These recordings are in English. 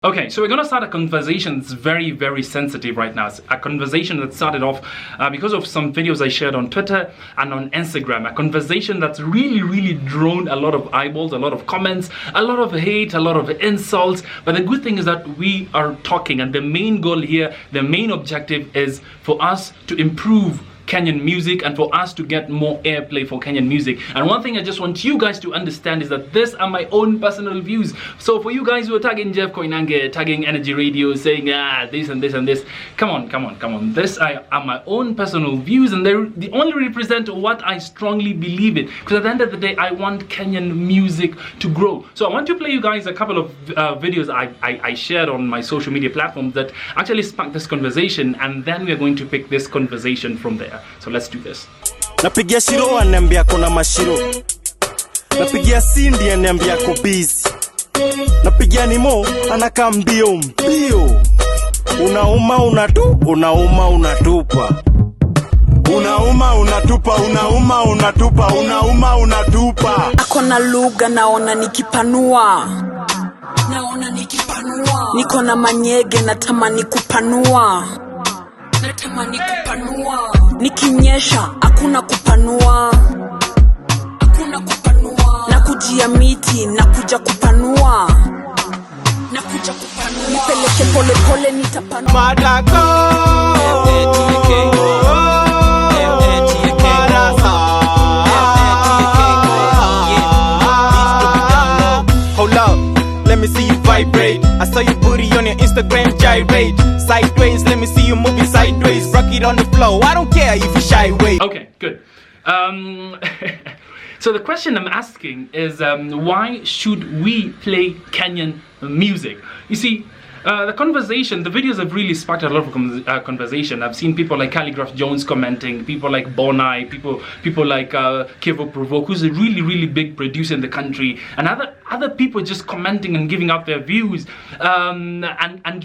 Okay, so we're going to start a conversation that's very, very sensitive right now. It's a conversation that started off because of some videos I shared on Twitter and on Instagram. A conversation that's really, really drawn a lot of eyeballs, a lot of comments, a lot of hate, a lot of insults. But the good thing is that we are talking, and the main goal here, the main objective is for us to improve Kenyan music and for us to get more airplay for Kenyan music. And one thing I just want you guys to understand is that these are my own personal views. So for you guys who are tagging Jeff Koinange, tagging Energy Radio, saying this and this and this, come on. This are my own personal views, and they only represent what I strongly believe in. Because at the end of the day, I want Kenyan music to grow. So I want to play you guys a couple of videos I shared on my social media platforms that actually sparked this conversation, and then we are going to pick this conversation from there. So let's do this. Napigia Shiro ananiambia kuna mashiro. Napigia Cindy ananiambia ko busy. Napigia Nimo anakaa mbio. Unauma unatupa. Unauma unatupa. Akona lugha naona nikipanua. Niko na manyege natamani kupanua. Nikinyesha hakuna kupanua. Na kujia miti na kuja kupanua. Nipeleke pole pole nitapanua. Madako Hold up, let me see you vibrate. I saw your booty on your Instagram gyrate. Sideways, let me see you moving sideways. Rock it on the floor, I don't care if you shy away. Okay, good. So the question I'm asking is why should we play Kenyan music? You see, the videos have really sparked a lot of conversation. I've seen people like Calligraph Jones commenting, people like Bonai, people like Kevo Provoke, who's a really, really big producer in the country, and other people just commenting and giving out their views and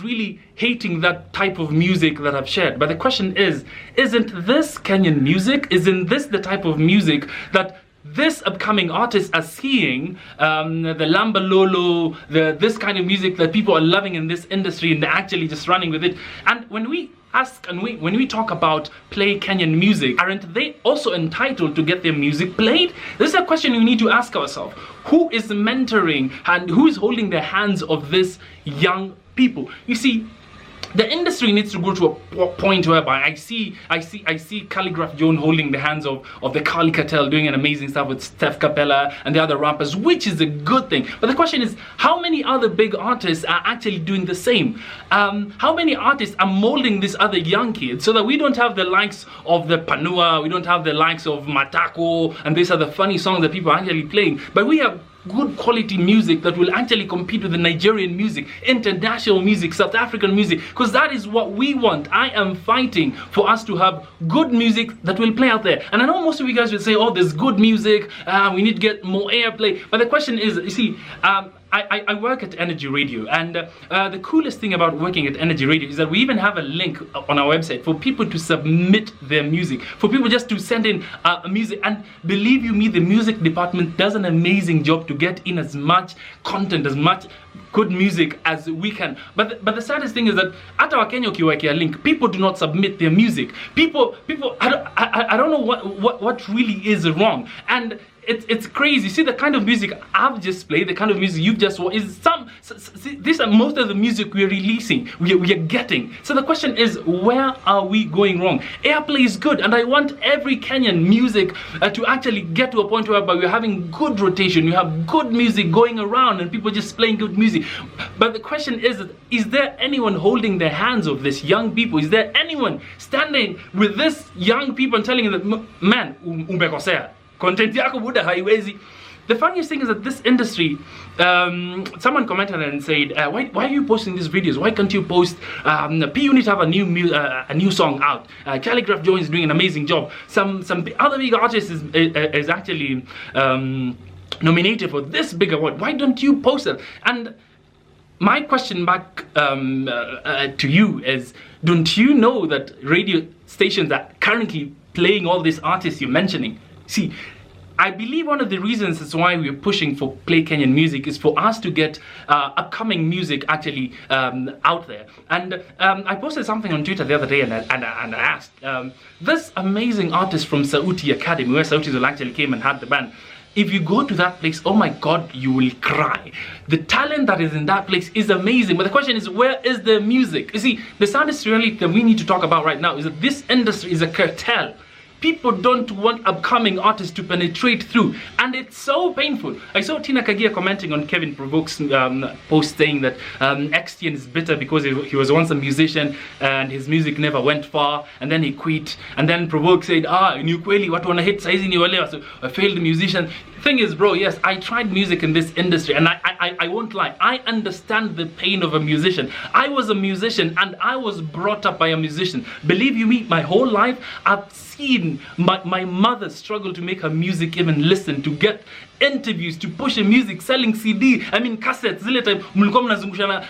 really hating that type of music that I've shared. But the question is, isn't this Kenyan music? Isn't this the type of music that this upcoming artists are seeing, the Lamba Lolo, this kind of music that people are loving in this industry, and they're actually just running with it? And when we ask and when we talk about play Kenyan music, aren't they also entitled to get their music played? This is a question we need to ask ourselves. Who is mentoring and who is holding the hands of these young people? You see, the industry needs to go to a point whereby I see Calligraph Jones holding the hands of the Kali Cartel, doing an amazing stuff with Steph Capella and the other rappers, which is a good thing. But the question is, how many other big artists are actually doing the same? How many artists are molding these other young kids so that we don't have the likes of the Panua, we don't have the likes of Matako, and these are the funny songs that people are actually playing, but we have good quality music that will actually compete with the Nigerian music, international music, South African music, because that is what we want. I am fighting for us to have good music that will play out there. And I know most of you guys will say, oh, there's good music, we need to get more airplay. But the question is, you see, I work at Energy Radio, and the coolest thing about working at Energy Radio is that we even have a link on our website for people to submit their music, for people just to send in music. And believe you me, the music department does an amazing job to get in as much content, as much good music as we can. But the saddest thing is that at our Kenya ukiwekea link, people do not submit their music. People, I don't know what really is wrong. And it's crazy. See, the kind of music I've just played, the kind of music you've just watched, is these are most of the music we're releasing, we are getting. So the question is, where are we going wrong? Airplay is good, and I want every Kenyan music to actually get to a point where we're having good rotation, you have good music going around, and people just playing good music. But the question is there anyone holding the hands of these young people? Is there anyone standing with these young people and telling them that, man, umekosea, content yako buda haiwezi? The funniest thing is that this industry, someone commented and said, why are you posting these videos? Why can't you post, P-Unit have a new song out. Calligraph Jones is doing an amazing job. Some other big artist is actually nominated for this big award. Why don't you post it? And my question back to you is, don't you know that radio stations are currently playing all these artists you're mentioning? See, I believe one of the reasons is why we're pushing for Play Kenyan Music is for us to get upcoming music actually out there. And I posted something on Twitter the other day, and I asked this amazing artist from Sauti Academy, where Sauti Zola actually came and had the band. If you go to that place, oh my God, you will cry. The talent that is in that place is amazing. But the question is, where is the music? You see, the saddest reality that we need to talk about right now is that this industry is a cartel. People don't want upcoming artists to penetrate through, and it's so painful. I saw Tina Kagia commenting on Kevin Provoke's post saying that Xtian is bitter because he was once a musician and his music never went far, and then he quit. And then Provoke said, ni ukweli watu wana hit saizi ni wale so a failed musician. Thing is, bro, yes, I tried music in this industry, and I won't lie, I understand the pain of a musician. I was a musician and I was brought up by a musician. Believe you me, my whole life I've seen my mother struggle to make her music even listen, to get interviews, to push her music, selling CD, I mean cassettes, zile time mlikuwa mnazungusha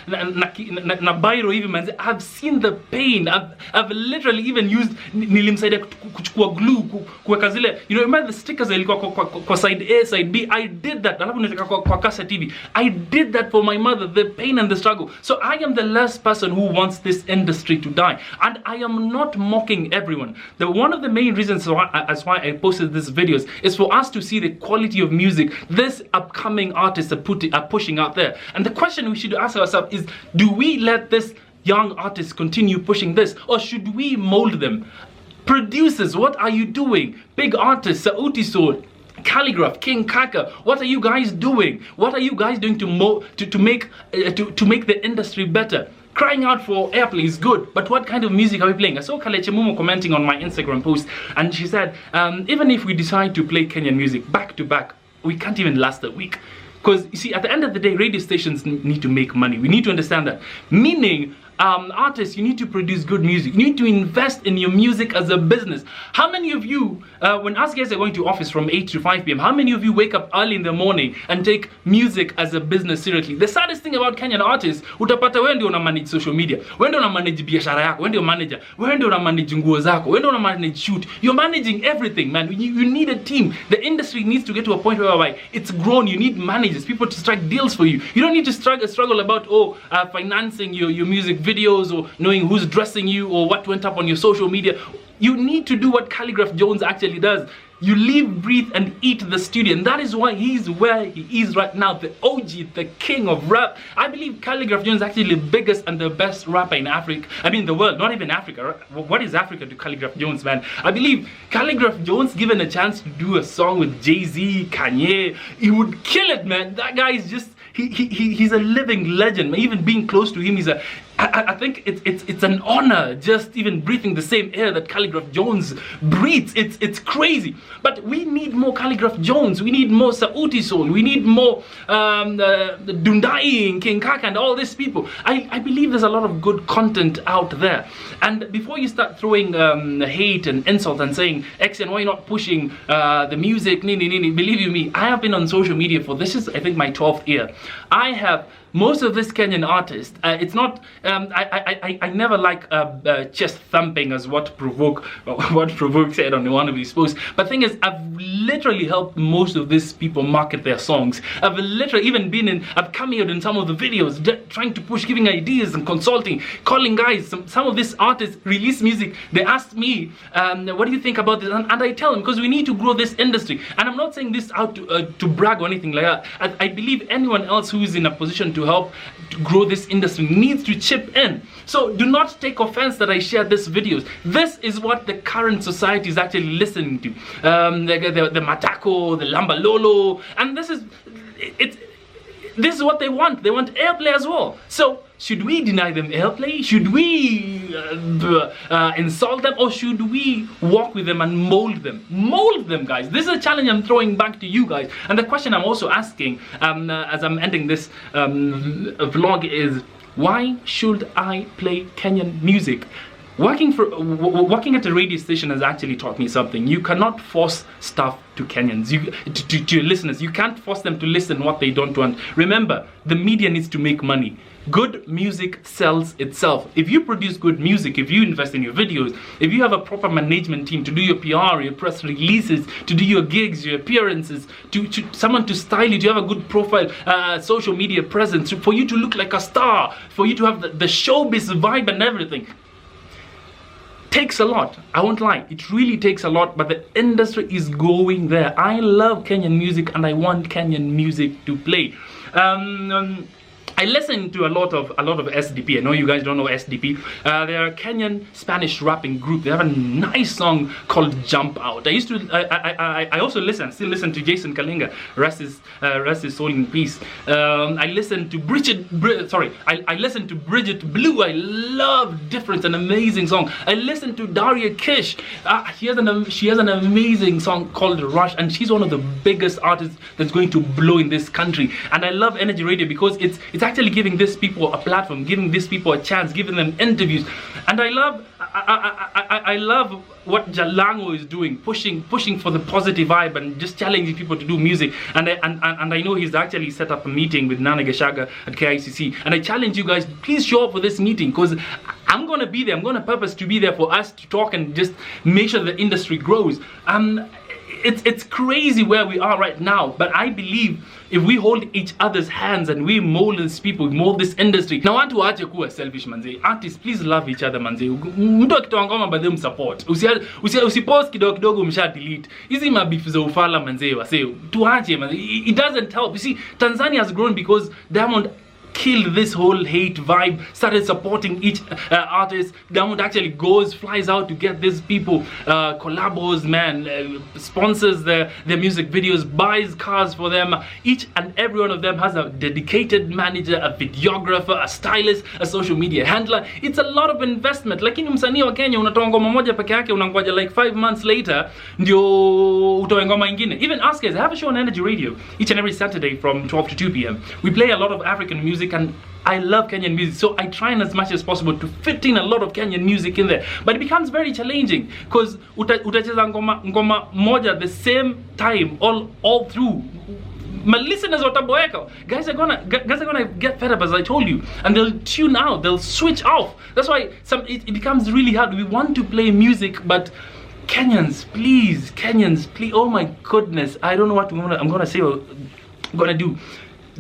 na bairo hivi manze. I've seen the pain. I've literally even used, nilimsaidia kuchukua glue kuweka zile, you know, remember the stickers zilikuwa kwa side A, side B. I did that. Alafu nitaka kwa cassette TV. I did that for my mother, the pain and the struggle. So I am the last person who wants this industry to die, and I am not mocking everyone. One of the main reasons why I posted these videos is for us to see the quality of music this upcoming artists are pushing out there. And the question we should ask ourselves is, do we let this young artists continue pushing this, or should we mold them? Producers, what are you doing? Big artists, Sauti Sol, Calligraph, King Kaka, what are you guys doing? What are you guys doing to make the industry better? Crying out for airplay is good, but what kind of music are we playing? I saw Kaleche Mumo commenting on my Instagram post, and she said, even if we decide to play Kenyan music back to back, we can't even last a week. Because, you see, at the end of the day, radio stations need to make money. We need to understand that. Meaning, artists, you need to produce good music. You need to invest in your music as a business. How many of you, when us guys are going to office from 8 to 5 p.m., how many of you wake up early in the morning and take music as a business seriously? The saddest thing about Kenyan artists, utapata wewe ndio una manage social media, wewe ndio una manage biashara yako, wewe ndio manager, wewe ndio una manage nguo zako, wewe ndio una manage shoot. You're managing everything, man. You need a team. The industry needs to get to a point whereby it's grown. You need managers, people to strike deals for you. You don't need to struggle about financing your music videos, or knowing who's dressing you, or what went up on your social media. You need to do what Calligraph Jones actually does. You live, breathe, and eat the studio, and that is why he's where he is right now, the OG, the king of rap. I believe Calligraph Jones is actually the biggest and the best rapper in Africa. I mean, the world, not even Africa. What is Africa to Calligraph Jones, man? I believe Calligraph Jones, given a chance to do a song with Jay-Z, Kanye, he would kill it, man. That guy is just, he's a living legend. Even being close to him, I think it's an honor just even breathing the same air that Calligraph Jones breathes. It's crazy. But we need more Calligraph Jones. We need more Sauti Sol. We need more Dundai, King Kaka, and all these people. I believe there's a lot of good content out there. And before you start throwing hate and insult and saying, Xtian, why are you not pushing the music, nini, believe you me, I have been on social media for, this is I think my 12th year. I have most of this Kenyan artists, it's not, I never like chest thumping as what Provoke said on one of his posts. But the thing is, I've literally helped most of these people market their songs. I've literally even I've cameoed in some of the videos, trying to push, giving ideas and consulting, calling guys. Some of these artists release music. They ask me, what do you think about this? And I tell them, because we need to grow this industry. And I'm not saying this out to brag or anything like that. I believe anyone else who is in a position to help to grow this industry needs to chip in. So do not take offense that I share these videos. This is what the current society is actually listening to. The Matako, the Lambalolo, and this is what they want. They want airplay as well. So should we deny them airplay? Should we insult them? Or should we walk with them and mold them? Mold them, guys. This is a challenge I'm throwing back to you guys. And the question I'm also asking as I'm ending this vlog is, why should I play Kenyan music? Working at a radio station has actually taught me something. You cannot force stuff to Kenyans, to your listeners. You can't force them to listen what they don't want. Remember, the media needs to make money. Good music sells itself. If you produce good music, if you invest in your videos, if you have a proper management team to do your PR, your press releases, to do your gigs, your appearances, to someone to style you, to have a good profile, social media presence, for you to look like a star, for you to have the showbiz vibe and everything, takes a lot. I won't lie, it really takes a lot, but the industry is going there. I love Kenyan music and I want Kenyan music to play. I listen to a lot of SDP. I know you guys don't know SDP. They're a Kenyan Spanish rapping group. They have a nice song called Jump Out. I also still listen to Jason Kalinga. Rest his soul in peace. I listen to I listen to Bridget Blue. I love Difference, an amazing song. I listen to Daria Kish. She has an amazing song called Rush, and she's one of the biggest artists that's going to blow in this country. And I love Energy Radio because it's actually giving these people a platform, giving these people a chance, giving them interviews. And I love what Jalango is doing, pushing for the positive vibe and just challenging people to do music. And I know he's actually set up a meeting with Nana Gashaga at KICC. And I challenge you guys, please show up for this meeting, because I'm gonna be there. I'm gonna purpose to be there for us to talk and just make sure the industry grows. It's crazy where we are right now, but I believe if we hold each other's hands and we mold these people, mold this industry. Now, want to ache kuwa selfish manze. Artists, please love each other manze. Mtu akitoa ngoma by them support. Usipost kidogo msha delete. Hizi mabifu za ufala manze wase. Tuache manze. It doesn't help. You see, Tanzania has grown because Diamond killed this whole hate vibe, started supporting each artist. Diamond actually flies out to get these people collabos, man, sponsors their music videos, buys cars for them. Each and every one of them has a dedicated manager, a videographer, a stylist, a social media handler. It's a lot of investment. Lakini msanii wa Kenya unatoa ngoma moja peke yake, unangoja like 5 months later ndio utoe ngoma ingine. Even us guys, I have a show on Energy Radio each and every Saturday from 12 to 2 p.m. We play a lot of African music, and I love Kenyan music, so I try as much as possible to fit in a lot of Kenyan music in there. But it becomes very challenging because utacheza ngoma moja the same time all through. My listeners wataboeka. Guys are gonna get fed up, as I told you, and they'll tune out, they'll switch off. That's why it becomes really hard. We want to play music, but Kenyans, please, oh my goodness, I don't know what I'm gonna say or I'm gonna do.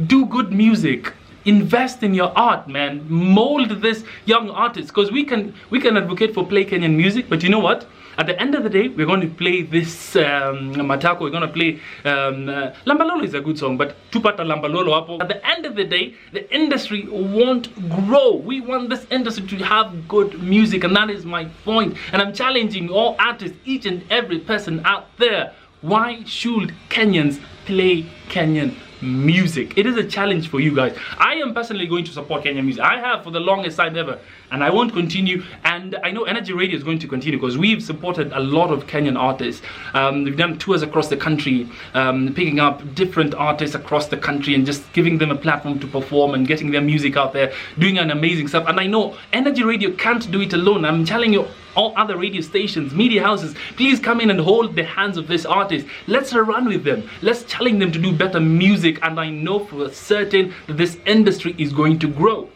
Do good music. Invest in your art, man. Mold this young artist, because we can advocate for play Kenyan music, but you know what? At the end of the day, we're going to play this Matako. We're going to play Lambalolo is a good song, but tupata Lambalolo hapo. At the end of the day, the industry won't grow. We want this industry to have good music, and that is my point. And I'm challenging all artists, each and every person out there. Why should Kenyans play Kenyan music? It is a challenge for you guys. I am personally going to support Kenyan music. I have for the longest time ever, and I won't continue. And I know Energy Radio is going to continue because we've supported a lot of Kenyan artists. We've done tours across the country, picking up different artists across the country and just giving them a platform to perform and getting their music out there, doing an amazing stuff. And I know Energy Radio can't do it alone. I'm telling you, all other radio stations, media houses, please come in and hold the hands of this artist. Let's run with them. Let's challenge them to do better music. And I know for certain that this industry is going to grow.